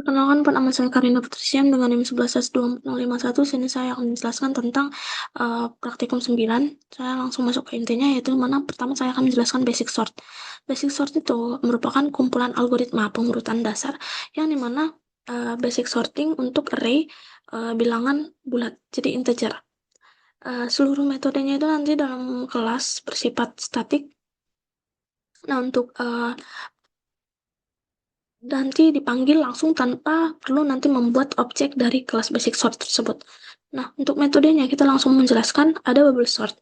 Perkenalkan, nama saya Karina Patrician dengan NIM 11S24051. Sini saya akan menjelaskan tentang praktikum 9. Saya langsung masuk ke intinya, yaitu mana pertama saya akan menjelaskan basic sort. Basic sort itu merupakan kumpulan algoritma pengurutan dasar yang dimana basic sorting untuk array bilangan bulat, jadi integer. Seluruh metodenya itu nanti dalam kelas bersifat statik. Nah, untuk nanti dipanggil langsung tanpa perlu nanti membuat objek dari kelas basic sort tersebut. Nah, untuk metodenya kita langsung menjelaskan ada bubble sort.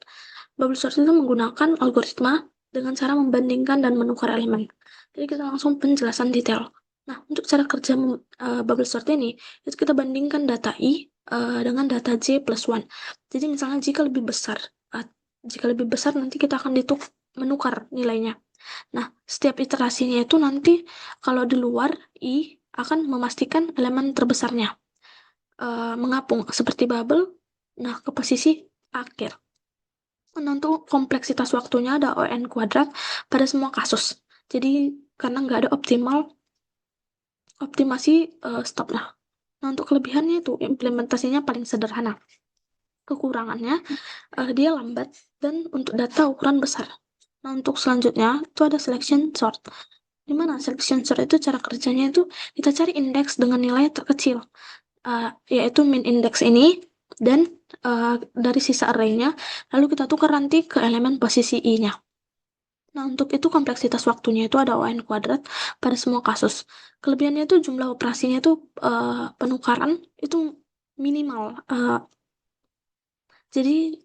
Bubble sort itu menggunakan algoritma dengan cara membandingkan dan menukar elemen. Jadi kita langsung penjelasan detail. Nah, untuk cara kerja bubble sort ini, itu kita bandingkan data I dengan data J plus 1. Jadi misalnya jika lebih besar nanti kita akan menukar nilainya. Nah, setiap iterasinya itu nanti kalau di luar I akan memastikan elemen terbesarnya mengapung seperti bubble, nah ke posisi akhir. Nah, untuk kompleksitas waktunya ada ON kuadrat pada semua kasus. Jadi karena nggak ada optimasi stopnya. Nah, untuk kelebihannya itu implementasinya paling sederhana. Kekurangannya dia lambat dan untuk data ukuran besar. Nah, untuk selanjutnya itu ada selection sort. Dimana selection sort itu cara kerjanya itu kita cari indeks dengan nilai terkecil, yaitu min index ini, dan dari sisa array-nya, lalu kita tukar nanti ke elemen posisi I-nya. Nah, untuk itu kompleksitas waktunya itu ada ON kuadrat pada semua kasus. Kelebihannya itu jumlah operasinya itu penukaran itu minimal. Jadi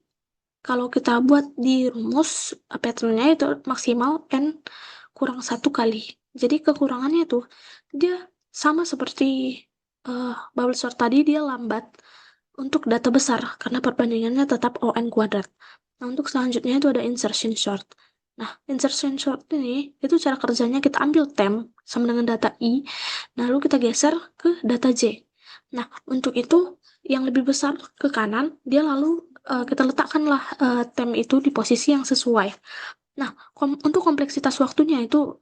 kalau kita buat di rumus pattern-nya itu maksimal n kurang 1 kali. Jadi kekurangannya itu dia sama seperti bubble sort tadi, dia lambat untuk data besar karena perbandingannya tetap ON kuadrat. Nah, untuk selanjutnya itu ada insertion sort. Nah, insertion sort ini itu cara kerjanya kita ambil temp sama dengan data I, lalu kita geser ke data J. Nah, untuk itu yang lebih besar ke kanan, dia lalu kita letakkanlah temp itu di posisi yang sesuai. Nah, untuk kompleksitas waktunya itu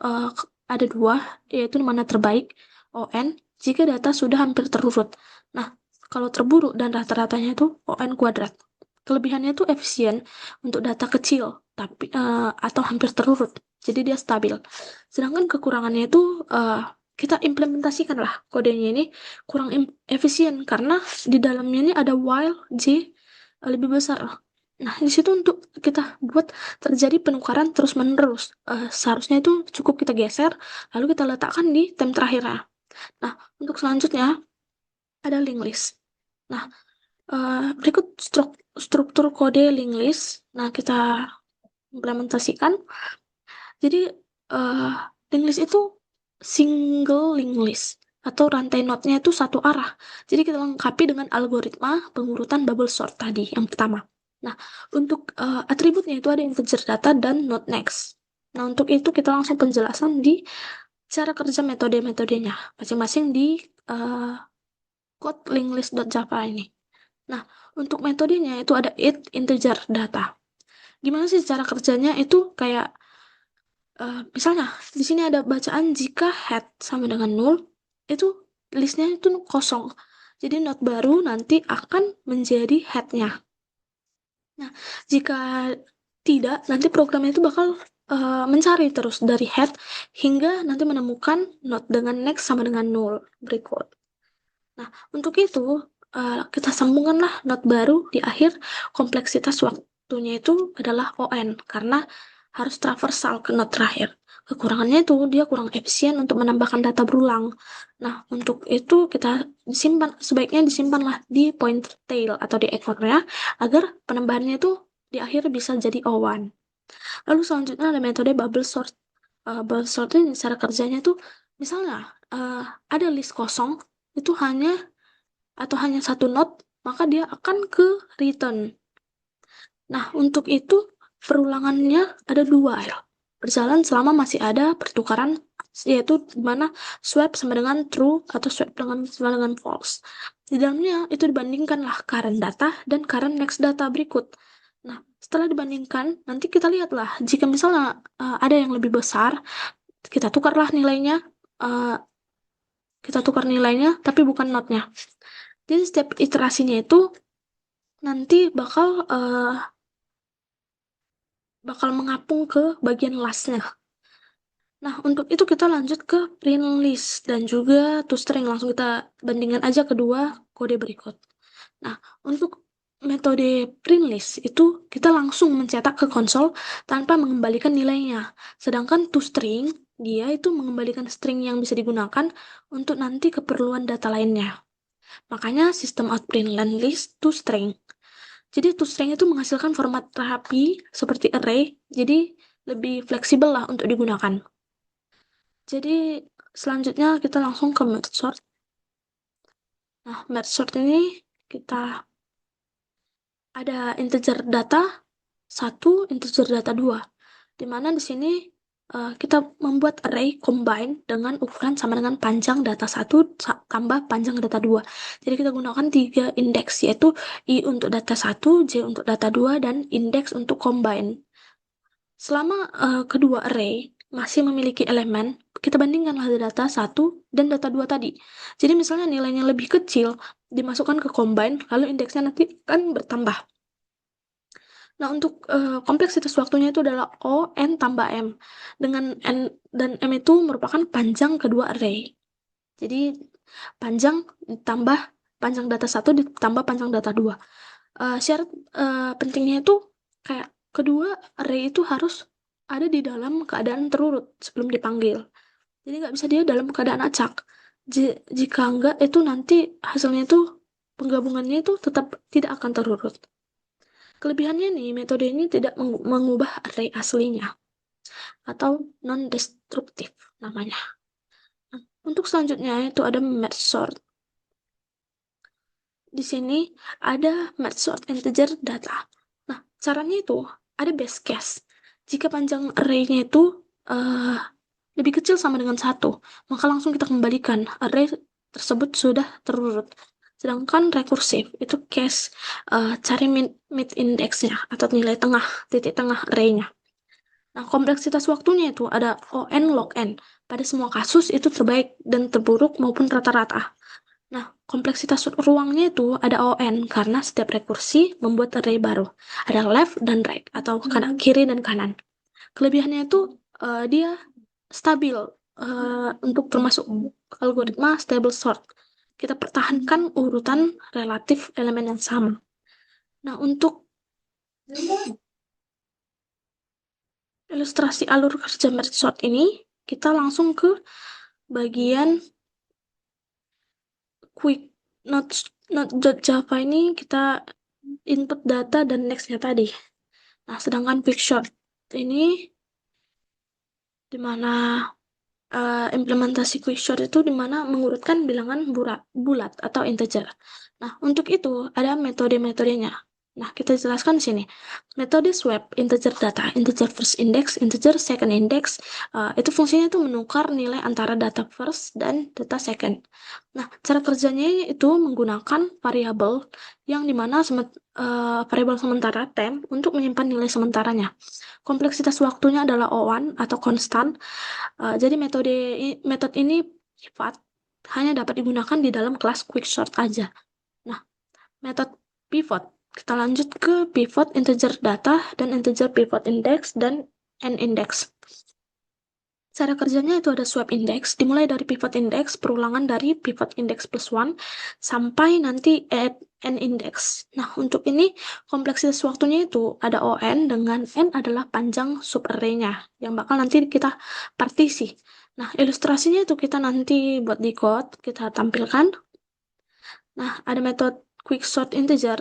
ada dua, yaitu mana terbaik, ON, jika data sudah hampir terurut. Nah, kalau terburu dan rata-ratanya itu ON kuadrat. Kelebihannya itu efisien untuk data kecil, tapi atau hampir terurut. Jadi dia stabil. Sedangkan kekurangannya itu kita implementasikan lah kodenya ini kurang efisien karena di dalamnya ini ada while J lebih besar. Nah, di situ untuk kita buat terjadi penukaran terus-menerus. Seharusnya itu cukup kita geser, lalu kita letakkan di temp terakhirnya. Nah, untuk selanjutnya ada linked list. Nah, berikut struktur kode linked list. Nah, kita implementasikan. Jadi, linked list itu single linked list atau rantai node-nya itu satu arah. Jadi kita lengkapi dengan algoritma pengurutan bubble sort tadi yang pertama. Nah, untuk atributnya itu ada integer data dan node next. Nah, untuk itu kita langsung penjelasan di cara kerja metode-metodenya masing-masing di code linklist.java ini. Nah, untuk metodenya itu ada it integer data. Gimana sih cara kerjanya itu kayak misalnya di sini ada bacaan jika head sama dengan 0, itu listnya itu kosong. Jadi node baru nanti akan menjadi head-nya. Nah, jika tidak, nanti programnya itu bakal mencari terus dari head hingga nanti menemukan node dengan next sama dengan 0 berikut. Nah, untuk itu kita sambungkanlah node baru di akhir. Kompleksitas waktunya itu adalah ON karena harus traversal ke node terakhir. Kekurangannya itu dia kurang efisien untuk menambahkan data berulang. Nah, untuk itu kita sebaiknya disimpanlah di pointer tail atau di ekornya agar penambahannya itu di akhir bisa jadi O1. Lalu selanjutnya ada metode bubble sort. Bubble sort ini cara kerjanya tuh misalnya ada list kosong itu hanya satu node, maka dia akan ke return. Nah, untuk itu perulangannya ada 2 ya. Berjalan selama masih ada pertukaran, yaitu dimana swap sama dengan true atau swap sama dengan false. Di dalamnya itu dibandingkanlah current data dan current next data berikut. Nah, setelah dibandingkan, nanti kita lihatlah jika misalnya ada yang lebih besar, kita tukarlah nilainya kita tukar nilainya, tapi bukan notnya. Jadi setiap iterasinya itu nanti bakal mengapung ke bagian lastnya. Nah, untuk itu kita lanjut ke print list dan juga toString. Langsung kita bandingkan aja kedua kode berikut. Nah, untuk metode print list itu kita langsung mencetak ke konsol tanpa mengembalikan nilainya. Sedangkan toString, dia itu mengembalikan string yang bisa digunakan untuk nanti keperluan data lainnya. Makanya sistem outprint list toString. Jadi toString itu menghasilkan format rapi seperti array, jadi lebih fleksibel lah untuk digunakan. Jadi selanjutnya kita langsung ke merge sort. Nah, merge sort ini kita ada integer data 1, integer data 2. Dimana di sini kita membuat array combine dengan ukuran sama dengan panjang data 1 tambah panjang data 2. Jadi kita gunakan 3 indeks, yaitu I untuk data 1, J untuk data 2, dan indeks untuk combine. Selama kedua array masih memiliki elemen, kita bandingkanlah data 1 dan data 2 tadi. Jadi misalnya nilainya lebih kecil, dimasukkan ke combine, lalu indeksnya nanti akan bertambah. Nah, untuk kompleksitas waktunya itu adalah O, N tambah M. Dengan N dan M itu merupakan panjang kedua array. Jadi, panjang ditambah panjang data 1 ditambah panjang data 2. Syarat pentingnya itu kayak kedua array itu harus ada di dalam keadaan terurut sebelum dipanggil. Jadi nggak bisa dia dalam keadaan acak. Jika enggak, itu nanti hasilnya itu penggabungannya itu tetap tidak akan terurut. Kelebihannya nih, metode ini tidak mengubah array aslinya atau non-destruktif namanya. Nah, untuk selanjutnya itu ada merge sort. Di sini ada merge sort integer data. Nah, caranya itu ada base case. Jika panjang array-nya itu lebih kecil sama dengan 1, maka langsung kita kembalikan array tersebut sudah terurut. Sedangkan rekursif itu case cari mid indexnya atau nilai tengah, titik tengah array-nya. Nah, kompleksitas waktunya itu ada ON log N. Pada semua kasus itu terbaik dan terburuk maupun rata-rata. Nah, kompleksitas ruangnya itu ada ON karena setiap rekursi membuat array baru. Ada left dan right atau kanan, kiri dan kanan. Kelebihannya itu dia stabil untuk termasuk algoritma stable sort. Kita pertahankan urutan relatif elemen yang sama. Nah, untuk ilustrasi alur kerja merge sort ini, kita langsung ke bagian quick not.java ini kita input data dan next-nya tadi. Nah, sedangkan quick sort ini dimana implementasi quicksort itu dimana mengurutkan bilangan bulat atau integer. Nah, untuk itu ada metode-metodenya. Nah, kita jelaskan di sini. Metode swap integer data, integer first index, integer second index, itu fungsinya itu menukar nilai antara data first dan data second. Nah, cara kerjanya itu menggunakan variabel yang dimana variabel sementara temp untuk menyimpan nilai sementaranya. Kompleksitas waktunya adalah O1 atau konstan. Jadi metode ini sifat hanya dapat digunakan di dalam kelas quicksort aja. Nah, metode pivot. Kita lanjut ke pivot integer data dan integer pivot index dan n index. Cara kerjanya itu ada swap index, dimulai dari pivot index, perulangan dari pivot index plus 1, sampai nanti add n index. Nah, untuk ini kompleksitas waktunya itu ada ON dengan n adalah panjang subarray-nya, yang bakal nanti kita partisi. Nah, ilustrasinya itu kita nanti buat di code, kita tampilkan. Nah, ada metode quicksort integer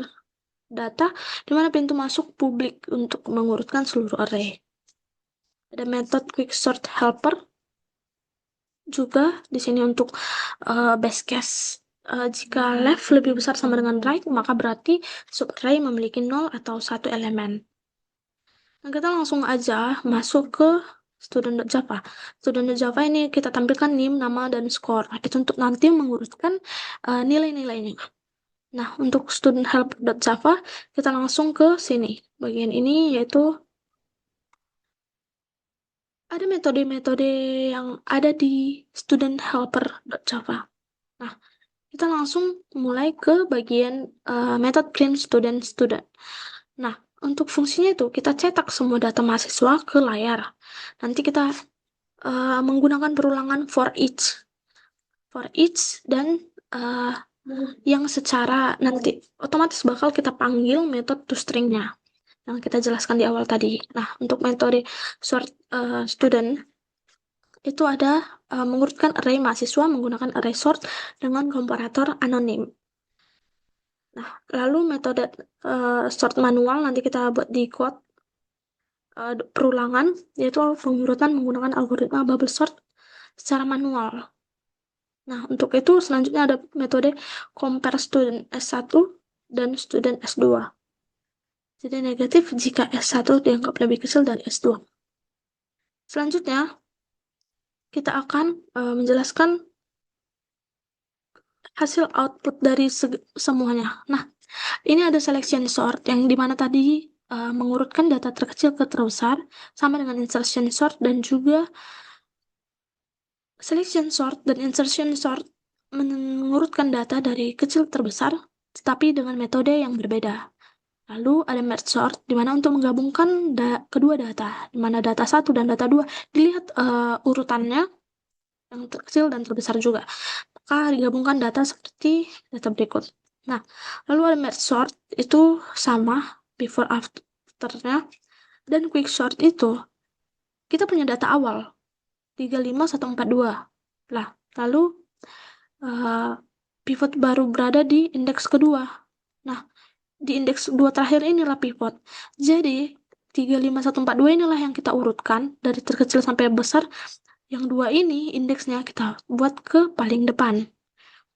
data, di mana pintu masuk publik untuk mengurutkan seluruh array. Ada metode quicksort helper juga di sini untuk base case. Jika left lebih besar sama dengan right, maka berarti subarray memiliki 0 atau 1 elemen. Nah, kita langsung aja masuk ke student.java. Student.java ini kita tampilkan name, nama, dan score. Nah, itu untuk nanti mengurutkan nilai-nilainya. Nah, untuk student.help.java, kita langsung ke sini. Bagian ini yaitu Ada metode-metode yang ada di studenthelper.java. Nah, kita langsung mulai ke bagian method print student. Nah, untuk fungsinya itu kita cetak semua data mahasiswa ke layar. Nanti kita menggunakan perulangan for each dan uh, yang secara nanti otomatis bakal kita panggil metode toString-nya yang kita jelaskan di awal tadi. Nah, untuk metode sort student itu ada mengurutkan array mahasiswa menggunakan array sort dengan komparator anonim. Nah, lalu metode sort manual nanti kita buat di code perulangan, yaitu pengurutan menggunakan algoritma bubble sort secara manual. Nah, untuk itu selanjutnya ada metode compare student S1 dan student S2. Jadi negatif jika S1 dianggap lebih kecil dari S2. Selanjutnya, kita akan menjelaskan hasil output dari semuanya. Nah, ini ada selection sort yang dimana tadi mengurutkan data terkecil ke terbesar sama dengan insertion sort dan juga selection sort dan insertion sort mengurutkan data dari kecil terbesar tetapi dengan metode yang berbeda. Lalu ada merge sort di mana untuk menggabungkan kedua data, di mana data 1 dan data 2 dilihat urutannya yang terkecil dan terbesar juga. Maka digabungkan data seperti data berikut. Nah, lalu ada merge sort itu sama before afternya, dan quick sort itu kita punya data awal 35142. Lah, lalu pivot baru berada di indeks kedua. Nah, di indeks 2 terakhir inilah pivot. Jadi 35142 inilah yang kita urutkan dari terkecil sampai besar. Yang 2 ini indeksnya kita buat ke paling depan.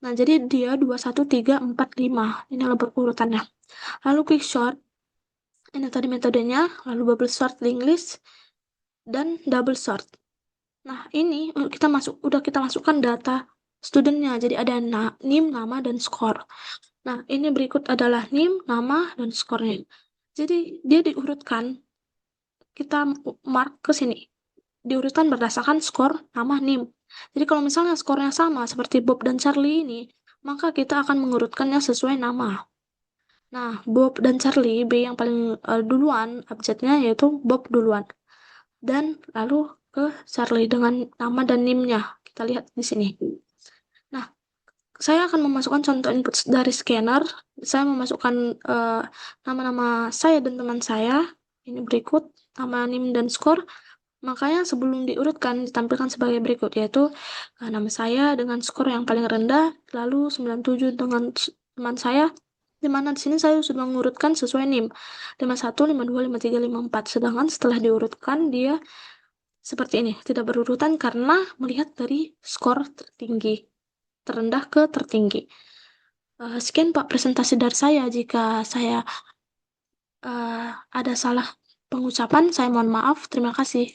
Nah, jadi dia 2, 1, 3, 4, 5. Inilah berurutannya. Lalu quick sort, ini tadi metodenya. Lalu bubble sort, linked list, dan double sort. Nah, ini udah kita masukkan data studentnya. Jadi ada NIM, nama, dan skor. Nah, ini berikut adalah NIM, nama, dan skornya. Jadi dia diurutkan, kita mark ke sini. Diurutkan berdasarkan skor, nama, NIM. Jadi kalau misalnya skornya sama seperti Bob dan Charlie ini, maka kita akan mengurutkannya sesuai nama. Nah, Bob dan Charlie, B yang paling duluan, abjadnya yaitu Bob duluan. Dan lalu ke Charlie dengan nama dan NIM-nya. Kita lihat di sini. Nah, saya akan memasukkan contoh input dari scanner. Saya memasukkan nama-nama saya dan teman saya. Ini berikut, nama, NIM, dan skor. Makanya sebelum diurutkan ditampilkan sebagai berikut, yaitu nama saya dengan skor yang paling rendah, lalu 97 dengan teman saya, di mana di sini saya sudah mengurutkan sesuai NIM 51, 52, 53, 54. Sedangkan setelah diurutkan dia seperti ini, tidak berurutan karena melihat dari skor terendah ke tertinggi. Sekian Pak presentasi dari saya. Jika saya ada salah pengucapan, saya mohon maaf. Terima kasih.